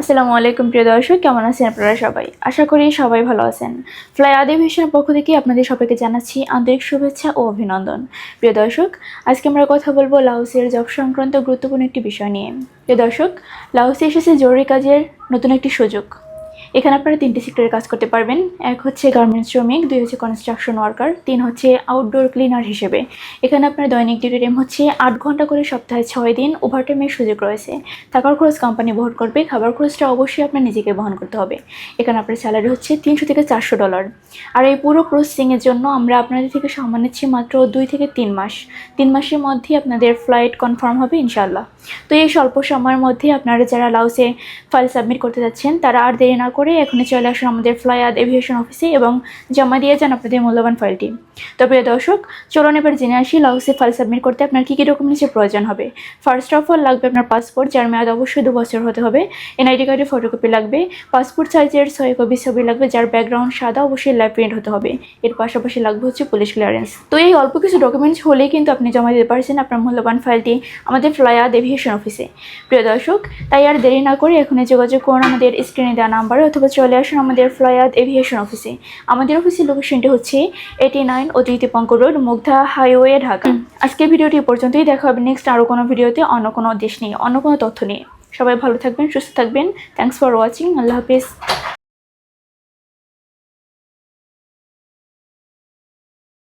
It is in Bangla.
আসসালামু আলাইকুম প্রিয় দর্শক, কেমন আছেন আপনারা সবাই? আশা করি সবাই ভালো আছেন। ফ্লাই এভিয়েশনের পক্ষ থেকে আপনাদের সবাইকে জানাচ্ছি আন্তরিক শুভেচ্ছা ও অভিনন্দন। প্রিয় দর্শক, আজকে আমরা কথা বলবো লাওসের জব সংক্রান্ত গুরুত্বপূর্ণ একটি বিষয় নিয়ে। প্রিয় দর্শক, লাওসে এসেছে জরুরি কাজের নতুন একটি সুযোগ। এখানে আপনারা 3টি সেক্টরে কাজ করতে পারবেন। এক হচ্ছে গার্মেন্টস শ্রমিক, 2 হচ্ছে কনস্ট্রাকশন ওয়ার্কার, 3 হচ্ছে আউটডোর ক্লিনার হিসেবে। এখানে আপনার দৈনিক ডিউটি টাইম হচ্ছে 8 ঘন্টা করে, সপ্তাহে 6 দিন ওভারটাইমের সুযোগ রয়েছে। থাকার খরচ কোম্পানি বহন করবে, খাবার খরচটা অবশ্যই আপনার নিজেকে বহন করতে হবে। এখানে আপনার স্যালারি হচ্ছে $300 থেকে $400। আর এই পুরো প্রসেসিংয়ের জন্য আমরা আপনাদের থেকে সময় নিচ্ছি মাত্র 2 থেকে 3 মাস। 3 মাসের মধ্যে আপনাদের ফ্লাইট কনফার্ম হবে ইনশাআল্লাহ। তো এই স্বল্প সময়ের মধ্যে আপনারা যারা লাওসে ফাইল সাবমিট করতে যাচ্ছেন তারা আর দেরি না করে এখনই চলে আসুন আমাদের ফ্লাই এভিয়েশন অফিসে এবং জমা দিয়ে যান আপনাদের মূল্যবান ফাইলটি। তো প্রিয় দর্শক, চলুন এবার জেনে আসি লাওসে ফাইল সাবমিট করতে আপনার কী কী ডকুমেন্টসের প্রয়োজন হবে। ফার্স্ট অফ অল লাগবে আপনার পাসপোর্ট, যার মেয়াদ অবশ্যই 2 বছর হতে হবে। এনআইডি কার্ডের ফটোকপি লাগবে। পাসপোর্ট সাইজের 6 কপি ছবি লাগবে, যার ব্যাকগ্রাউন্ড সাদা, অবশ্যই লাইভ প্রিন্ট হতে হবে। এর পাশাপাশি লাগবে হচ্ছে পুলিশ ক্লিয়ারেন্স। তো এই অল্প কিছু ডকুমেন্টস হলেই কিন্তু আপনি জমা দিতে পারছেন আপনার মূল্যবান ফাইলটি আমাদের ফ্লাই এভিয়েশন অফিসে। প্রিয় দর্শক, তাই আর দেরি না করে এখনই যোগাযোগ করুন আমাদের স্ক্রিনে দেওয়া নাম্বারে, অথবা চলে আসুন আমাদের ফ্লাই এভিয়েশন অফিসে। আমাদের অফিসের লোকেশনটি হচ্ছে 89 অতিথি পঙ্ক রোড, মুগধা হাইওয়ে, ঢাকা। আজকের ভিডিওটি পর্যন্তই। দেখা হবে নেক্সট আরও কোনো ভিডিওতে, অন্য কোনো দেশ নিয়ে, অন্য কোনো তথ্য নিয়ে। সবাই ভালো থাকবেন, সুস্থ থাকবেন। Thanks for watching. Allah Hafiz.